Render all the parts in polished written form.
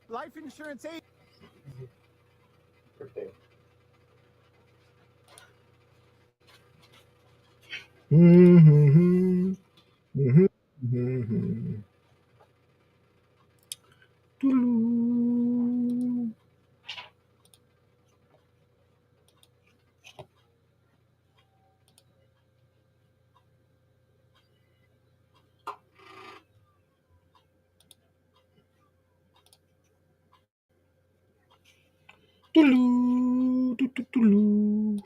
life insurance agent. Mm-hmm. Mm-hmm. Mm-hmm. Doo-doo. Doo-doo. Doo-doo-doo-doo.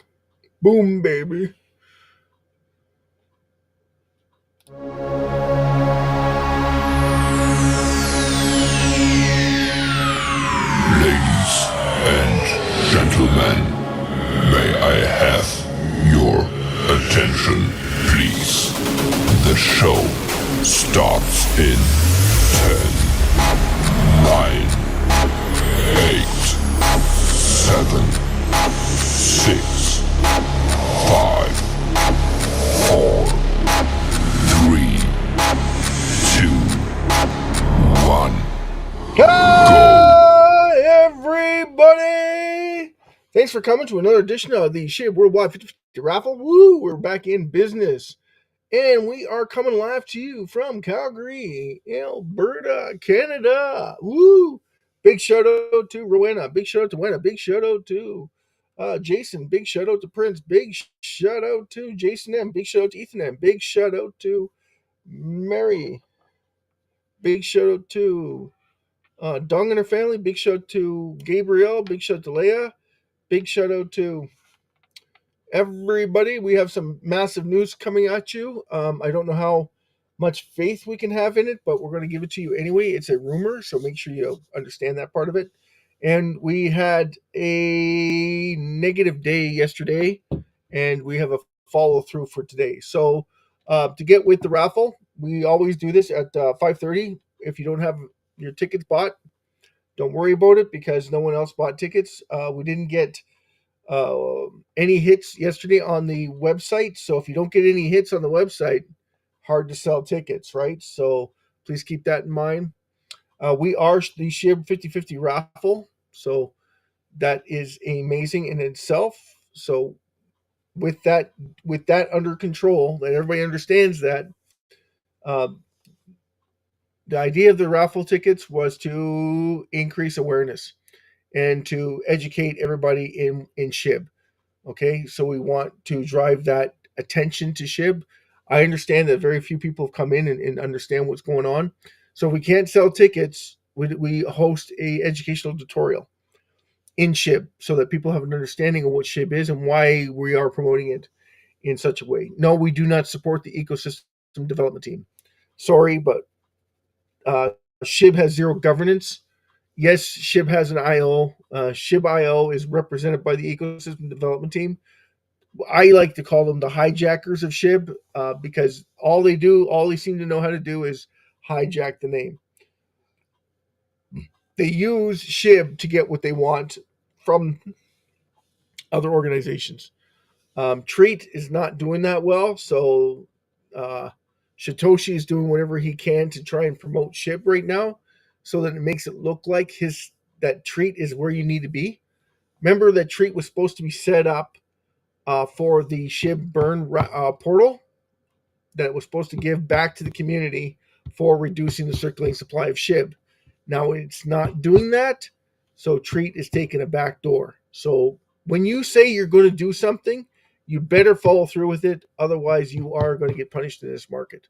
Boom, baby. Ladies and gentlemen, may I have your attention, please? The show starts in 10, 9, 8, 7, 6, 5, 4, 3, 2, 1. Hi, everybody! Thanks for coming to another edition of the SHIB Worldwide 50/50 Raffle. Woo! We're back in business. And we are coming live to you from Calgary, Alberta, Canada. Woo! Big shout out to Rowena. Big shout out to Wena. Big shout out to Jason. Big shout out to Prince. Big shout out to Jason M. Big shout out to Ethan M. Big shout out to Mary. Big shout out to Dong and her family. Big shout out to Gabriel. Big shout out to Leia. Big shout out to everybody. We have some massive news coming at you. I don't know how much faith we can have in it, but we're going to give it to you anyway. It's a rumor, so make sure you understand that part of it. And we had a negative day yesterday, and we have a follow through for today. So to get with the raffle, we always do this at 5:30. If you don't have your tickets bought, don't worry about it because no one else bought tickets. We didn't get any hits yesterday on the website. So if you don't get any hits on the website, hard to sell tickets, right? So please keep that in mind. We are the SHIB 50/50 raffle. So that is amazing in itself. So with that under control, that everybody understands that uh, the idea of the raffle tickets was to increase awareness and to educate everybody in SHIB. Okay, so we want to drive that attention to SHIB. I understand that very few people have come in and understand what's going on. So we can't sell tickets. We host a educational tutorial in SHIB so that people have an understanding of what SHIB is and why we are promoting it in such a way. No, we do not support the ecosystem development team. Sorry, but SHIB has zero governance. Yes, SHIB has an IO. SHIB IO is represented by the ecosystem development team. I like to call them the hijackers of SHIB because all they seem to know how to do is hijack the name. They use SHIB to get what they want from other organizations. Treat is not doing that well, so uh, Satoshi is doing whatever he can to try and promote SHIB right now, so that it makes it look like that Treat is where you need to be. Remember that Treat was supposed to be set up for the SHIB burn portal that it was supposed to give back to the community for reducing the circulating supply of SHIB. Now it's not doing that, so Treat is taking a back door. So when you say you're going to do something, you better follow through with it. Otherwise, you are going to get punished in this market.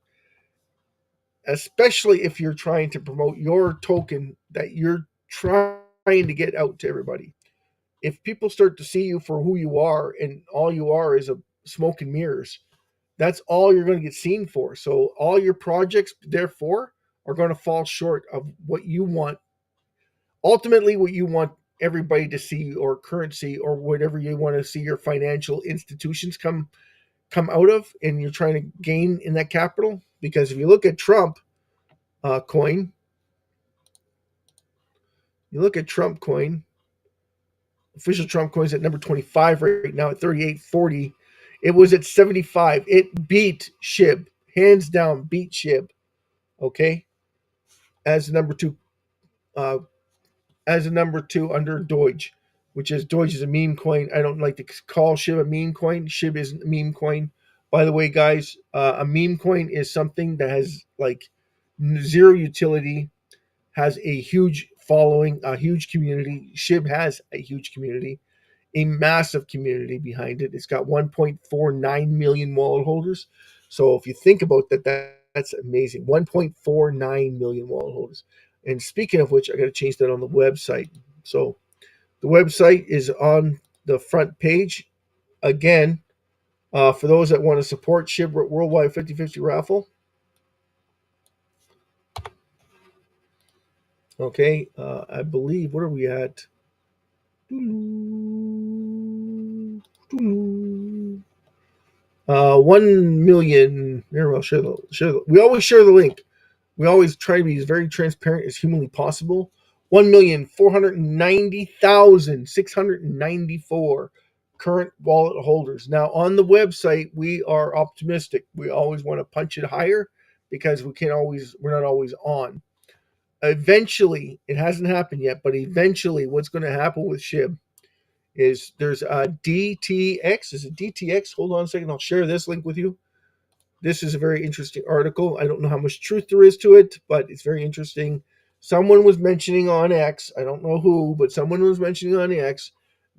Especially if you're trying to promote your token that you're trying to get out to everybody. If people start to see you for who you are and all you are is a smoke and mirrors, that's all you're going to get seen for. So all your projects, therefore, are going to fall short of what you want. Ultimately, what you want everybody to see, or currency, or whatever you want to see your financial institutions come out of, and you're trying to gain in that capital. Because if you look at Trump coin, official Trump coins at number 25 right now at 38.40. It was at 75. It beat SHIB, hands down, beat SHIB. Okay, as the number two as a number 2 under Doge, which is Doge is a meme coin. I don't like to call SHIB a meme coin. SHIB isn't a meme coin. By the way, guys, a meme coin is something that has like zero utility, has a huge following, a huge community. SHIB has a huge community, a massive community behind it. It's got 1.49 million wallet holders. So if you think about that, that's amazing. 1.49 million wallet holders. And speaking of which, I got to change that on the website. So the website is on the front page. Again, for those that want to support SHIB Worldwide 50/50 raffle. Okay, I believe, what are we at? 1 million. Here, I'll share the. We always share the link. We always try to be as very transparent as humanly possible. 1,490,694 current wallet holders. Now on the website, we are optimistic. We always want to punch it higher because we're not always on. Eventually, it hasn't happened yet, but eventually, what's going to happen with SHIB is there's a DTX. Is it DTX? Hold on a second. I'll share this link with you. This is a very interesting article. I don't know how much truth there is to it, but it's very interesting. Someone was mentioning on X, I don't know who, but someone was mentioning on X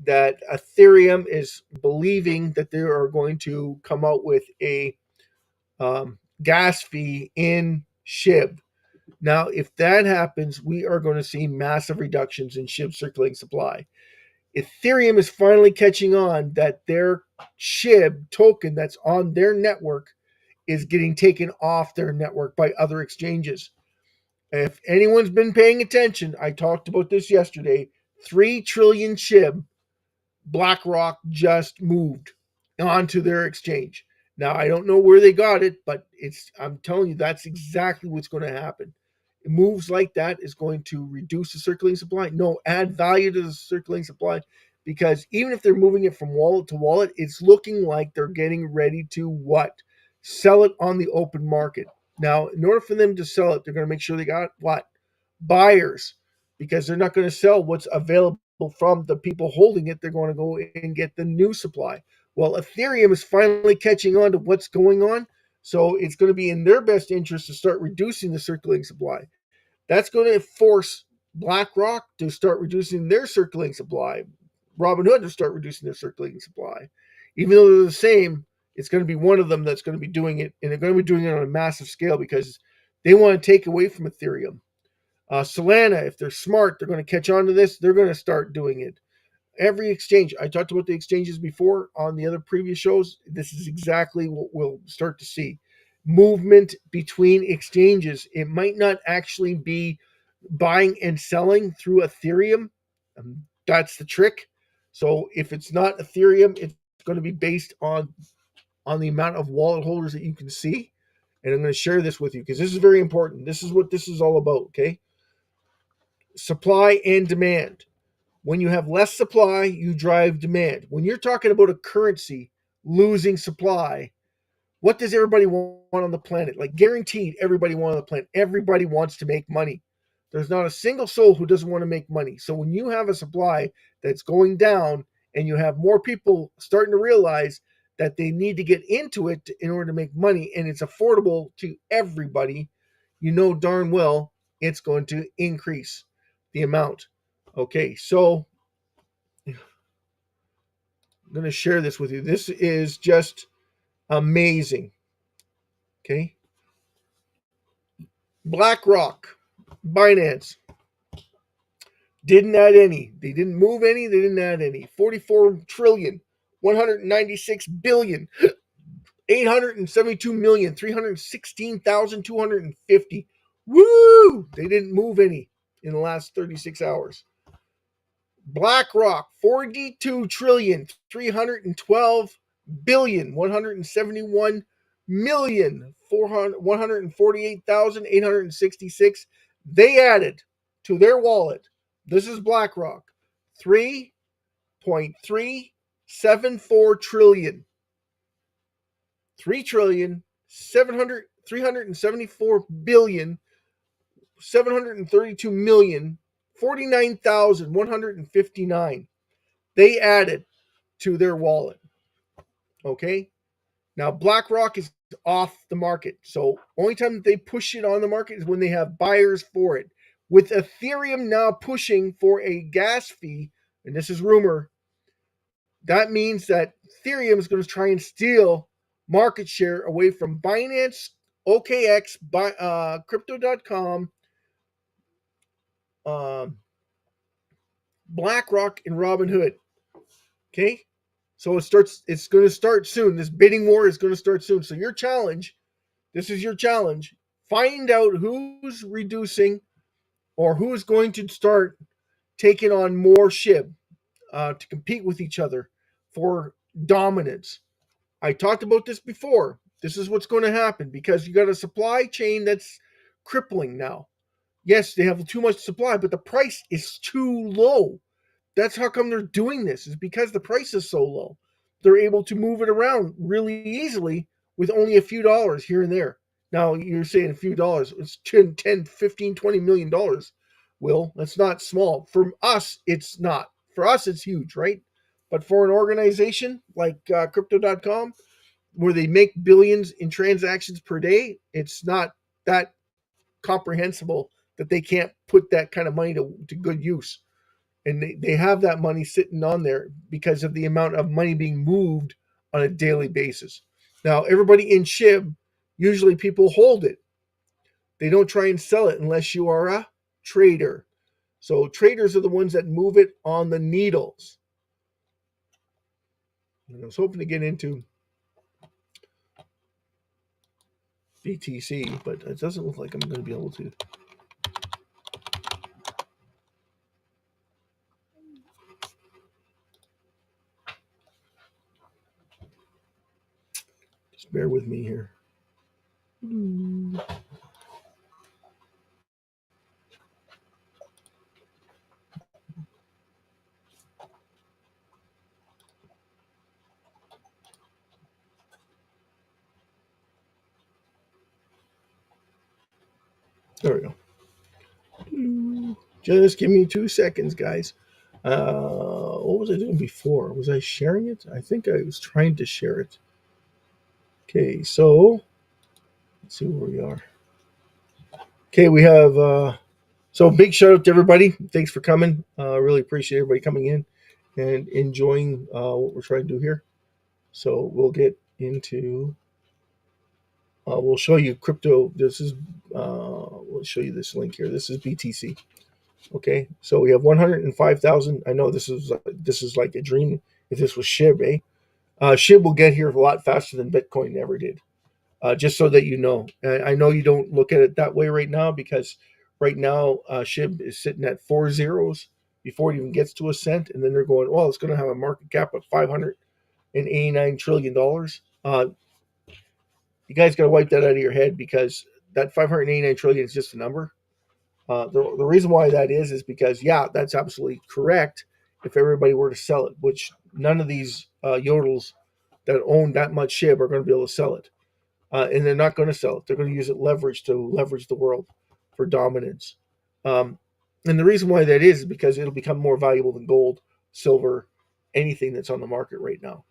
that Ethereum is believing that they are going to come out with a gas fee in SHIB. Now, if that happens, we are going to see massive reductions in SHIB circulating supply. Ethereum is finally catching on that their SHIB token that's on their network is getting taken off their network by other exchanges. If anyone's been paying attention, I talked about this yesterday. 3 trillion SHIB BlackRock just moved onto their exchange. Now, I don't know where they got it, but I'm telling you, that's exactly what's going to happen. Moves like that is going to reduce the circulating supply. No, add value to the circulating supply, because even if they're moving it from wallet to wallet, it's looking like they're getting ready to what? Sell it on the open market. Now, in order for them to sell it, they're going to make sure they got what? Buyers, because they're not going to sell what's available from the people holding it. They're going to go and get the new supply. Well, Ethereum is finally catching on to what's going on. So it's going to be in their best interest to start reducing the circulating supply. That's going to force BlackRock to start reducing their circulating supply, Robinhood to start reducing their circulating supply. Even though they're the same, it's going to be one of them that's going to be doing it, and they're going to be doing it on a massive scale because they want to take away from Ethereum. Solana, if they're smart, they're going to catch on to this. They're going to start doing it. Every exchange, I talked about the exchanges before on the other previous shows. This is exactly what we'll start to see. Movement between exchanges. It might not actually be buying and selling through Ethereum. That's the trick. So if it's not Ethereum, it's going to be based on the amount of wallet holders that you can see. And I'm going to share this with you because this is very important. This is what this is all about, okay? Supply and demand. When you have less supply, you drive demand. When you're talking about a currency losing supply, what does everybody want on the planet? Like, guaranteed, everybody wants on the planet. Everybody wants to make money. There's not a single soul who doesn't want to make money. So when you have a supply that's going down and you have more people starting to realize that they need to get into it in order to make money, and it's affordable to everybody, you know darn well it's going to increase the amount. Okay, so I'm going to share this with you. This is just amazing. Okay. BlackRock, Binance, didn't add any. They didn't move any. They didn't add any. 44 trillion, 196 billion, 872 316,250. Woo! They didn't move any in the last 36 hours. BlackRock, 42 trillion, 312 billion, 171 million, 148,866. They added to their wallet. This is BlackRock, 3.374 trillion. 3 trillion, 374 billion, 732 million, 49,159 they added to their wallet. Okay. Now BlackRock is off the market. So only time that they push it on the market is when they have buyers for it. With Ethereum now pushing for a gas fee, and this is rumor, that means that Ethereum is going to try and steal market share away from Binance, OKX, Crypto.com, um, BlackRock, and Robinhood. Okay, so It's going to start soon. This bidding war is going to start soon. So your challenge, this is your challenge. Find out who's reducing or who's going to start taking on more SHIB to compete with each other for dominance. I talked about this before. This is what's going to happen because you got a supply chain that's crippling now. Yes, they have too much supply, but the price is too low. That's how come they're doing this, is because the price is so low. They're able to move it around really easily with only a few dollars here and there. Now, you're saying a few dollars. It's 10, 15, $20 million. Will, that's not small. For us, it's not. For us, it's huge, right? But for an organization like Crypto.com, where they make billions in transactions per day, it's not that comprehensible that they can't put that kind of money to good use. And they have that money sitting on there because of the amount of money being moved on a daily basis. Now, everybody in SHIB, usually people hold it. They don't try and sell it unless you are a trader. So traders are the ones that move it on the needles. And I was hoping to get into BTC, but it doesn't look like I'm going to be able to. Just bear with me here. There we go. Just give me 2 seconds, guys. What was I doing before? Was I sharing it? I think I was trying to share it. Okay, so let's see where we are. Okay, we have so big shout out to everybody. Thanks for coming. Really appreciate everybody coming in and enjoying what we're trying to do here. So we'll get into. We'll show you crypto. This is. We'll show you this link here. This is BTC. Okay, so we have 105,000. I know this is like a dream. If this was SHIB, eh? SHIB will get here a lot faster than Bitcoin ever did. Just so that you know. I know you don't look at it that way right now because right now SHIB is sitting at 4 zeros before it even gets to a cent, and then they're going, well, it's going to have a market cap of $589 trillion. You guys got to wipe that out of your head because that 589 trillion is just a number. The reason why that is because, yeah, that's absolutely correct if everybody were to sell it, which none of these yodels that own that much SHIB are going to be able to sell it. And they're not going to sell it. They're going to use it to leverage the world for dominance. And the reason why that is because it'll become more valuable than gold, silver, anything that's on the market right now.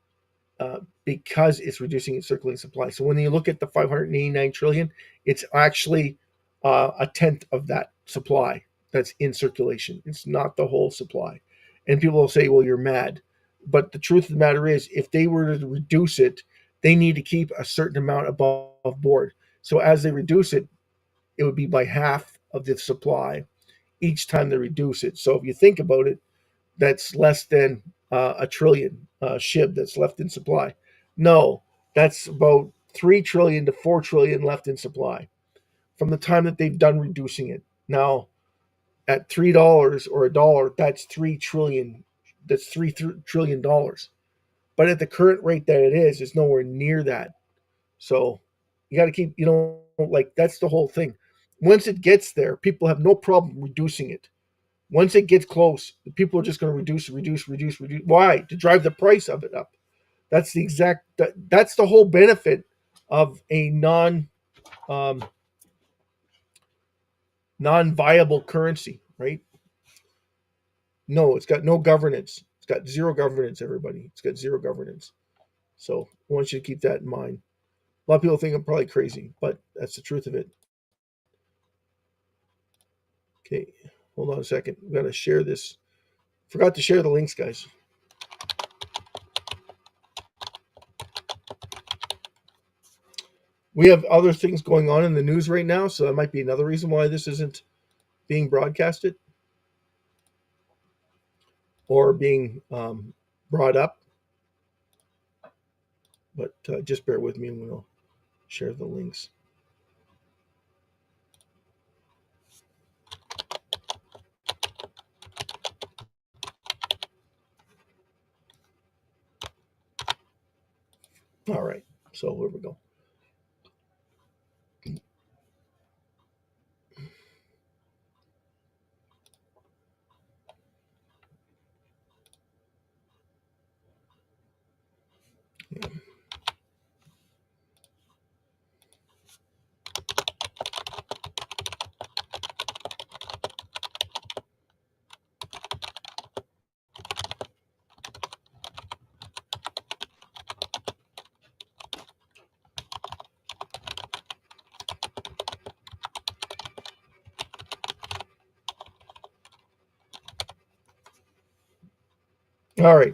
Because it's reducing its circulating supply. So when you look at the 589 trillion, it's actually a tenth of that supply that's in circulation. It's not the whole supply. And people will say, well, you're mad. But the truth of the matter is, if they were to reduce it, they need to keep a certain amount above board. So as they reduce it, it would be by half of the supply each time they reduce it. So if you think about it, that's less than a trillion SHIB that's left in supply. No, that's about 3 trillion to 4 trillion left in supply from the time that they've done reducing it. Now, at $3 or a dollar, that's 3 trillion. That's $3 trillion. But at the current rate that it is, it's nowhere near that. So you got to keep, like that's the whole thing. Once it gets there, people have no problem reducing it. Once it gets close, people are just going to reduce. Why? To drive the price of it up. That's the whole benefit of a non-viable currency, right? No, it's got no governance. It's got zero governance, everybody. It's got zero governance. So I want you to keep that in mind. A lot of people think I'm probably crazy, but that's the truth of it. Okay, hold on a second. We got to share this. Forgot to share the links, guys. We have other things going on in the news right now, so that might be another reason why this isn't being broadcasted or being brought up. But just bear with me and we'll share the links. All right, so here we go. All right,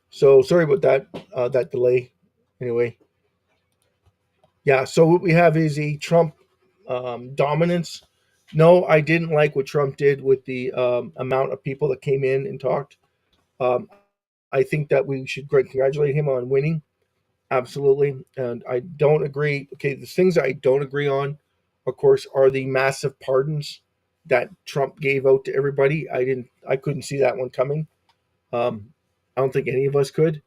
so sorry about that delay. Anyway, yeah. So what we have is a Trump dominance. No, I didn't like what Trump did with the amount of people that came in and talked. I think that we should congratulate him on winning. Absolutely. And I don't agree. Okay, the things I don't agree on, of course, are the massive pardons that Trump gave out to everybody. I couldn't see that one coming. I don't think any of us could.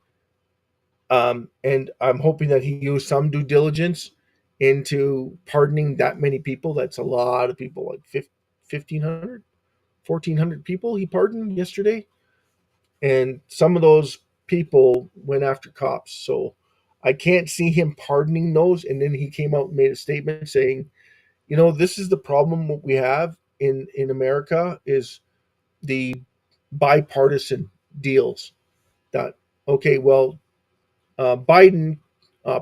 And I'm hoping that he used some due diligence into pardoning that many people. That's a lot of people, like 1,500, 1,400 people he pardoned yesterday. And some of those people went after cops. So I can't see him pardoning those. And then he came out and made a statement saying, this is the problem what we have in America is the bipartisan deals. That okay, well, Biden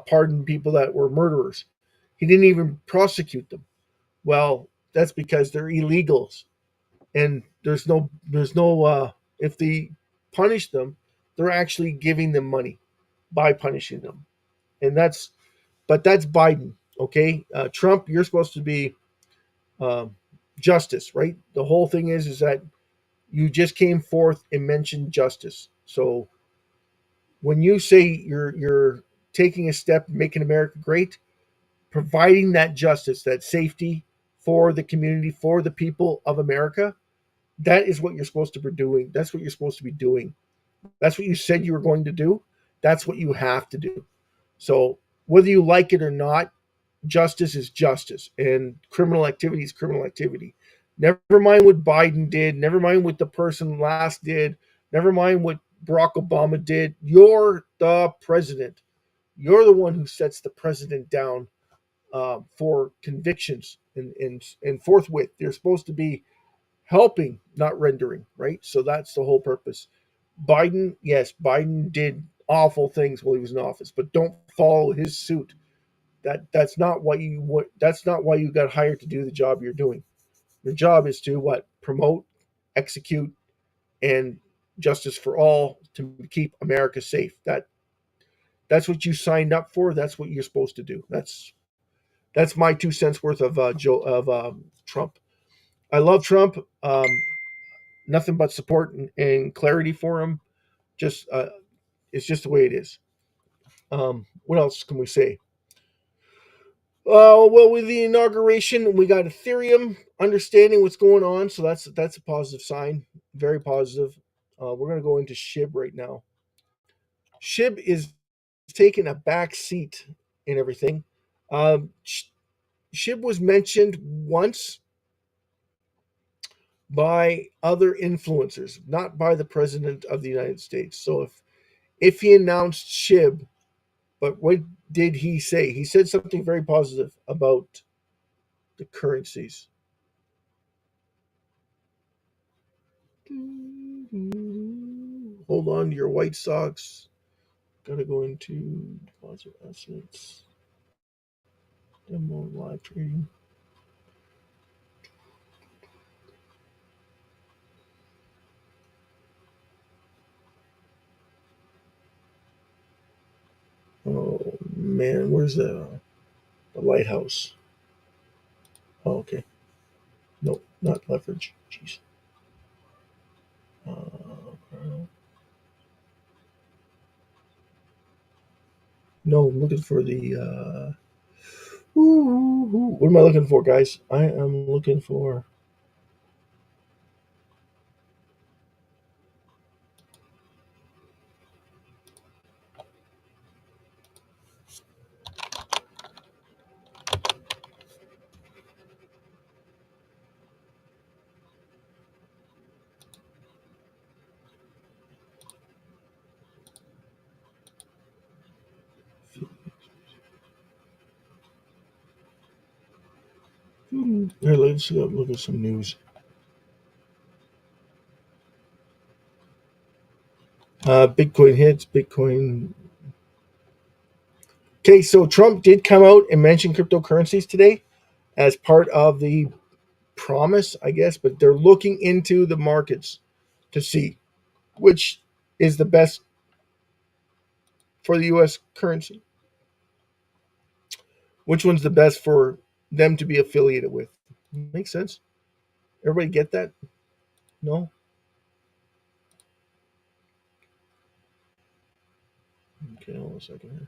pardoned people that were murderers. He didn't even prosecute them. Well, that's because they're illegals, and there's no if they punish them, they're actually giving them money by punishing them, and that's Biden. Okay, Trump, you're supposed to be um, justice, right? The whole thing is that you just came forth and mentioned justice. So when you say you're taking a step, making America great, providing that justice, that safety for the community, for the people of America, that is what you're supposed to be doing. That's what you're supposed to be doing. That's what you said you were going to do. That's what you have to do. So whether you like it or not, justice is justice, and criminal activity is criminal activity. Never mind what Biden did. Never mind what the person last did. Never mind what Barack Obama did. You're the president. You're the one who sets the president down for convictions and forthwith. They're supposed to be helping, not rendering, right? So that's the whole purpose. Biden, yes, Biden did awful things while he was in office, but don't follow his suit. That's not what you that's not why you got hired to do the job you're doing. Your job is to what? Promote, execute, and justice for all to keep America safe. That's what you signed up for. That's what you're supposed to do. That's my 2 cents worth of Trump. I love Trump. Nothing but support and clarity for him. Just it's just the way it is. What else can we say? Well, with the inauguration, we got Ethereum understanding what's going on, so that's a positive sign, very positive. We're going to go into SHIB right now. SHIB is taking a back seat in everything. SHIB was mentioned once by other influencers, not by the president of the United States. So if he announced SHIB, but what did he say? He said something very positive about the currencies. Hold on to your White Sox. Gotta go into deposit assets. Demo live trading. Oh man, where's the lighthouse? Oh, okay. Nope, not leverage. Jeez. No, I'm looking for the. What am I looking for, guys? I am looking for. Here, let's look at some news. Bitcoin hits. Bitcoin. Okay, so Trump did come out and mention cryptocurrencies today as part of the promise, I guess, but they're looking into the markets to see which is the best for the U.S. currency. Which one's the best for them to be affiliated with? Makes sense. Everybody get that? No? Okay, hold on a second here.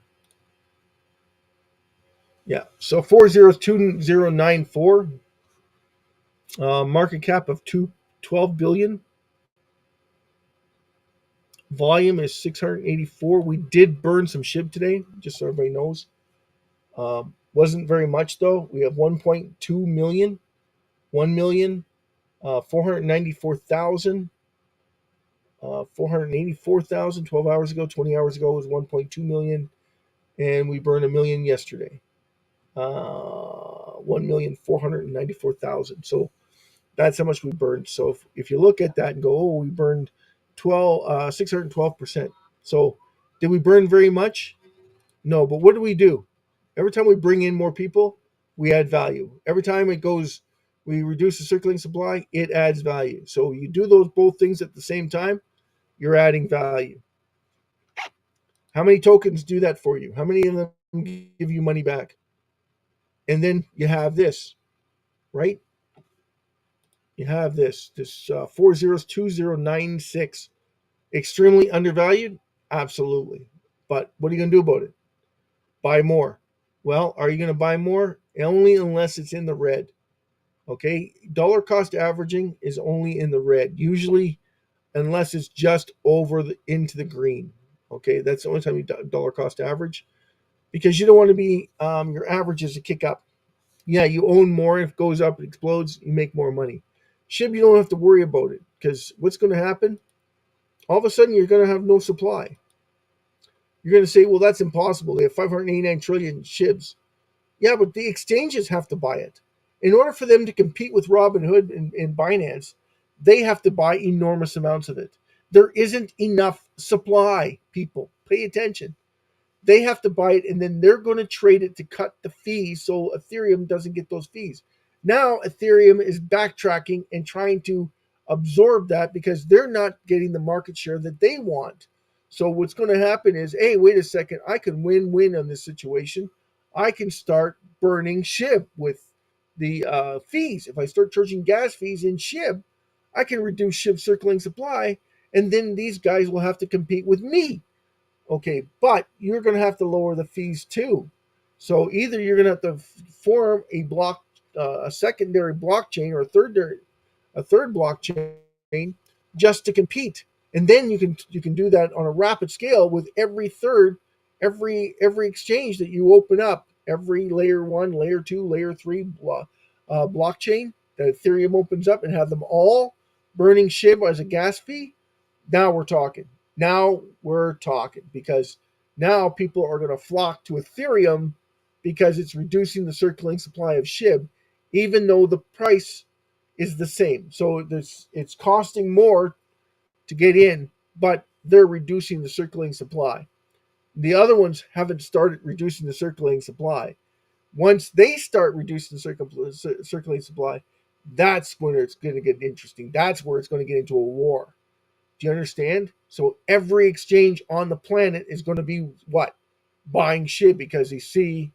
Yeah, so 402094, market cap of 12 billion. Volume is 684. We did burn some SHIB today, just so everybody knows. Wasn't very much though. We have 1.2 million, 1 million, 494,000, 484,000 12 hours ago. 20 hours ago was 1.2 million, and we burned a million yesterday. 1,494,000. So that's how much we burned. So if you look at that and go, oh, we burned 612%. So did we burn very much? No, but what do? Every time we bring in more people, we add value. Every time it goes, we reduce the circulating supply, it adds value. So you do those both things at the same time, you're adding value. How many tokens do that for you? How many of them give you money back? And then you have this, right? You have this 402096. Extremely undervalued? Absolutely. But what are you going to do about it? Buy more. Well, are you going to buy more? Only unless it's in the red. Okay, dollar cost averaging is only in the red, usually unless it's just into the green. Okay, that's the only time you dollar cost average, because you don't want to be your averages to kick up. Yeah, you own more. If it goes up, it explodes, you make more money. SHIB, you don't have to worry about it, because what's going to happen? All of a sudden, you're going to have no supply. You're going to say, well, that's impossible. They have 589 trillion SHIBs. Yeah, but the exchanges have to buy it. In order for them to compete with Robinhood and Binance, they have to buy enormous amounts of it. There isn't enough supply, people. Pay attention. They have to buy it, and then they're going to trade it to cut the fees so Ethereum doesn't get those fees. Now Ethereum is backtracking and trying to absorb that because they're not getting the market share that they want. So what's going to happen is, hey, wait a second, I can win-win on this situation. I can start burning SHIB with the fees. If I start charging gas fees in SHIB, I can reduce SHIB circulating supply, and then these guys will have to compete with me. Okay, but you're going to have to lower the fees too. So either you're going to have to form a secondary blockchain, or a third blockchain, just to compete, and then you can do that on a rapid scale with every exchange that you open up, every layer 1, layer 2, layer 3 blockchain that Ethereum opens up, and have them all burning SHIB as a gas fee. Now we're talking. Because now people are going to flock to Ethereum because it's reducing the circulating supply of SHIB, even though the price is the same. So it's costing more to get in, but they're reducing the circulating supply. The other ones haven't started reducing the circulating supply. Once they start reducing the circulating supply, that's when it's going to get interesting. That's where it's going to get into a war. Do you understand? So every exchange on the planet is going to be what? Buying SHIB because they see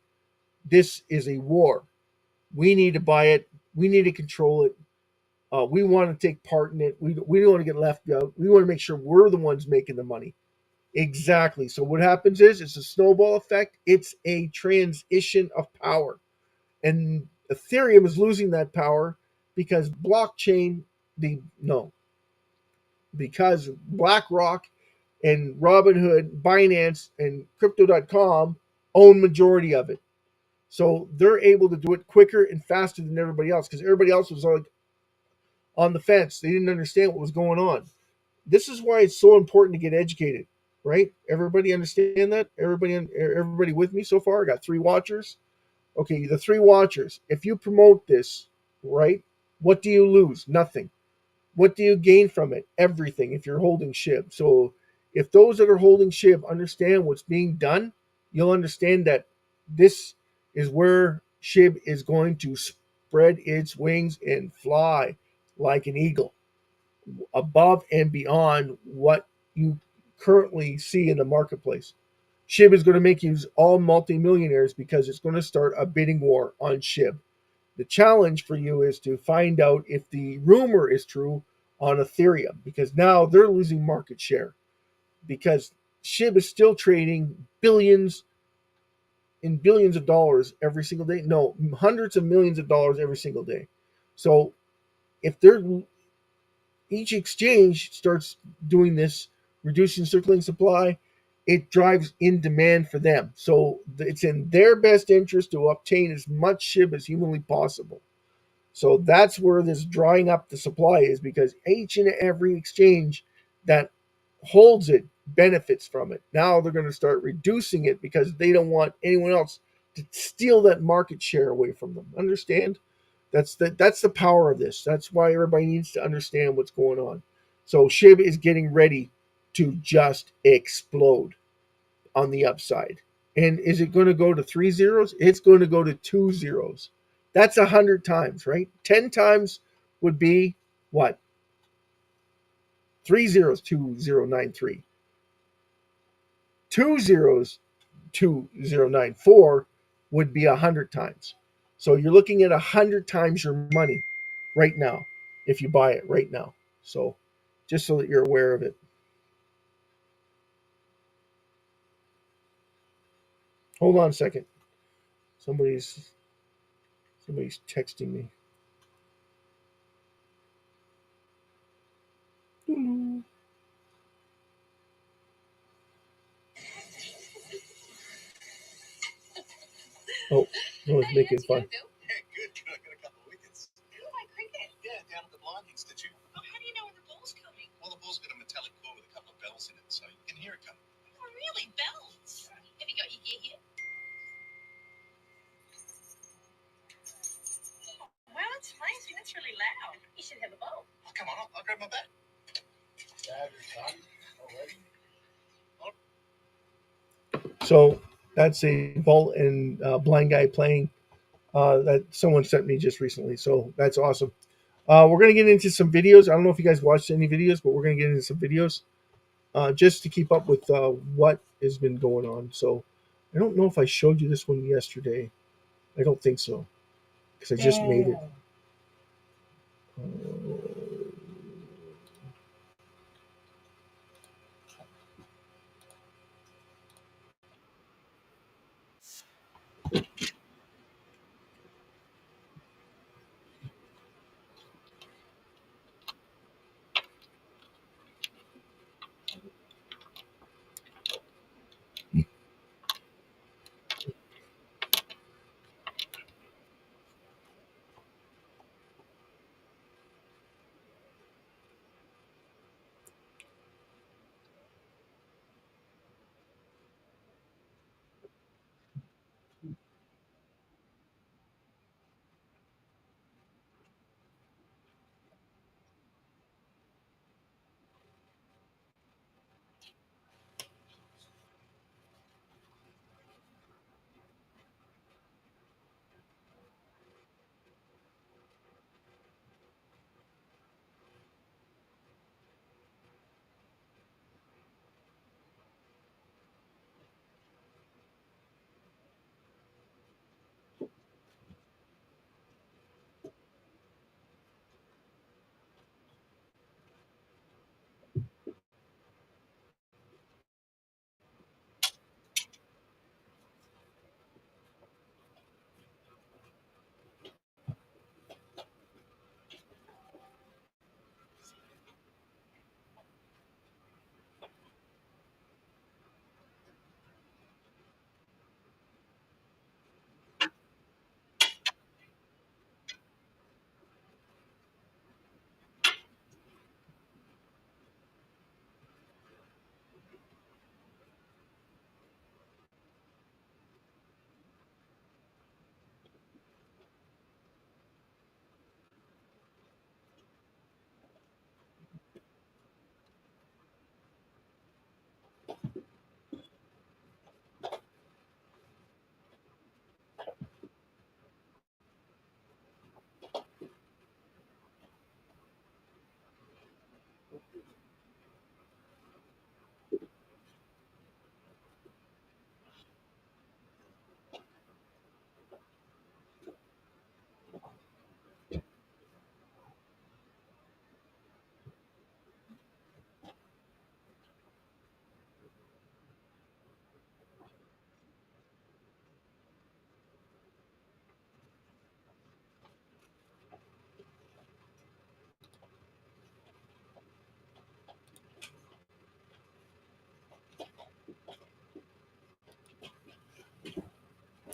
this is a war. We need to buy it. We need to control it. We want to take part in it. We don't want to get left out. We want to make sure we're the ones making the money. Exactly. So what happens is it's a snowball effect. It's a transition of power. And Ethereum is losing that power because blockchain, the no, because BlackRock and Robinhood, Binance, and Crypto.com own majority of it. So they're able to do it quicker and faster than everybody else because everybody else was like on the fence. They didn't understand what was going on. This is why it's so important to get educated, right? Everybody understand that? Everybody with me so far? I got 3 watchers. Okay, the 3 watchers. If you promote this, right, what do you lose? Nothing. What do you gain from it? Everything if you're holding SHIB. So if those that are holding SHIB understand what's being done, you'll understand that this is where SHIB is going to spread its wings and fly like an eagle above and beyond what you currently see in the marketplace. SHIB is going to make you all multimillionaires because it's going to start a bidding war on SHIB. The challenge for you is to find out if the rumor is true on Ethereum because now they're losing market share because SHIB is still trading billions of dollars every single day. No, hundreds of millions of dollars every single day. So if they're each exchange starts doing this, reducing circulating supply, it drives in demand for them. So it's in their best interest to obtain as much SHIB as humanly possible. So that's where this drying up the supply is because each and every exchange that holds it benefits from it. Now they're going to start reducing it because they don't want anyone else to steal that market share away from them. Understand? That's the power of this. That's why everybody needs to understand what's going on. So SHIB is getting ready to just explode on the upside. And is it going to go to 3 zeros? It's going to go to 2 zeros. That's 100 times, right? 10 times would be what? 3 zeros, 2093. 2 zeros, 2094 would be 100 times. So you're looking at 100 times your money right now if you buy it right now. So just so that you're aware of it. Hold on a second. Somebody's texting me. Oh, I was making fun. Yeah, good. I got a couple of wickets. You like cricket? Yeah, down at the Blind Institute. Oh, how do you know when the ball's coming? Well, the ball's got a metallic core with a couple of bells in it, so you can hear it coming. Oh, really? Bells? Yeah. Have you got your gear here? Wow, that's amazing. That's really loud. You should have a bowl. Oh, come on. I'll grab my bat. Dad or son? Already? So that's a ball and blind guy playing that someone sent me just recently. So that's awesome. We're going to get into some videos. I don't know if you guys watched any videos, but we're going to get into some videos just to keep up with what has been going on. So I don't know if I showed you this one yesterday. I don't think so because I just made it.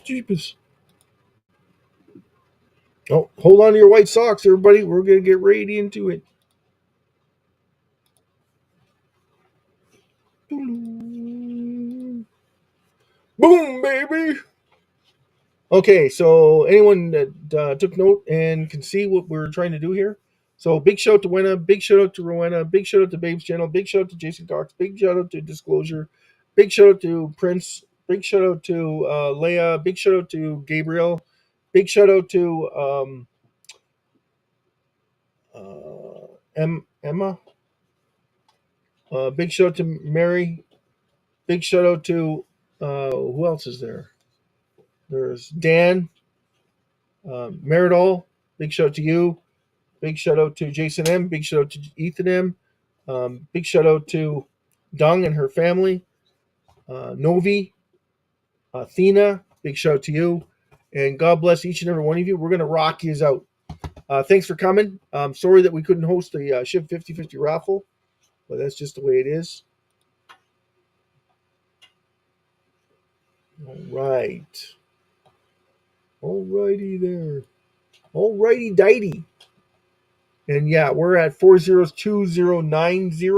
Jeepers. Oh, hold on to your white socks, everybody. We're going to get right into it. Boom, baby. Okay, so anyone that took note and can see what we're trying to do here. So big shout out to Wenna, big shout out to Rowena, big shout out to Babe's channel, big shout out to Jason Cox, big shout out to Disclosure, big shout out to Prince, big shout out to Leia, big shout out to Gabriel, big shout out to Emma, big shout out to Mary, big shout out to who else is there? There's Dan, Meridol, big shout out to you. Big shout out to Jason M. Big shout out to Ethan M. Big shout out to Dung and her family. Novi, Athena. Big shout out to you. And God bless each and every one of you. We're going to rock yous out. Thanks for coming. Sorry that we couldn't host the SHIB 50/50 raffle, but that's just the way it is. All right. All righty there. All righty dighty. And yeah, we're at 402,090.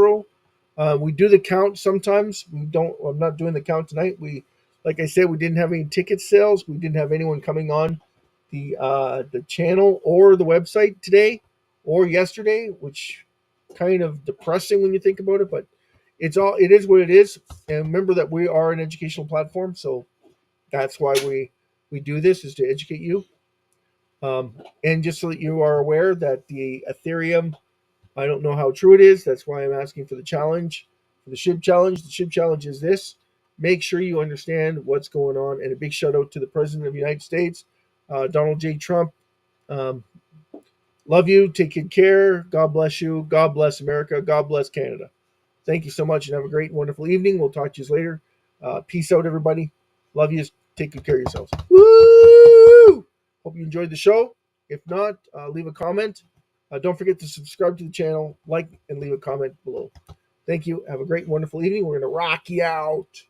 We do the count sometimes. I'm not doing the count tonight. Like I said, we didn't have any ticket sales. We didn't have anyone coming on the channel or the website today or yesterday, which kind of depressing when you think about it. But it is what it is. And remember that we are an educational platform, so that's why we do this, is to educate you. And just so that you are aware that the Ethereum, I don't know how true it is. That's why I'm asking for the challenge, for the SHIB challenge. The SHIB challenge is this: make sure you understand what's going on. And a big shout out to the President of the United States, Donald J. Trump. Love you. Take good care. God bless you. God bless America. God bless Canada. Thank you so much, and have a great, wonderful evening. We'll talk to you later. Peace out, everybody. Love you. Take good care of yourselves. Woo! Hope you enjoyed the show. If not, leave a comment. Don't forget to subscribe to the channel, like, and leave a comment below. Thank you. Have a great, wonderful evening. We're going to rock you out.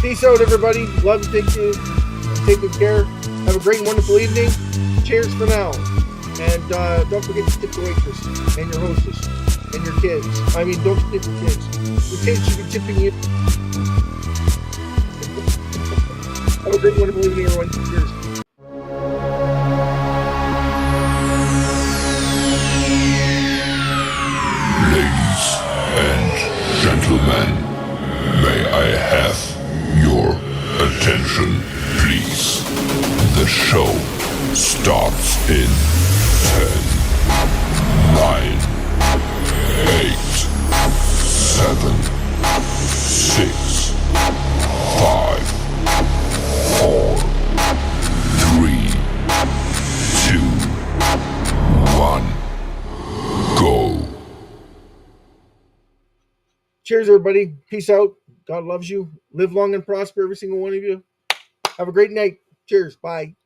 Peace out, everybody. Love you. Take good care. Have a great, wonderful evening. Cheers for now. And don't forget to tip the waitress and your hostess and your kids. I mean, don't tip your kids. Your kids should be tipping you. Have a great, wonderful evening, everyone. Cheers. Ladies and gentlemen, may I have your attention, please? The show starts in 10, 9, 8, 7, 6, 5, 4, 3, 2, 1, go. Cheers, everybody. Peace out. God loves you. Live long and prosper, every single one of you. Have a great night. Cheers. Bye.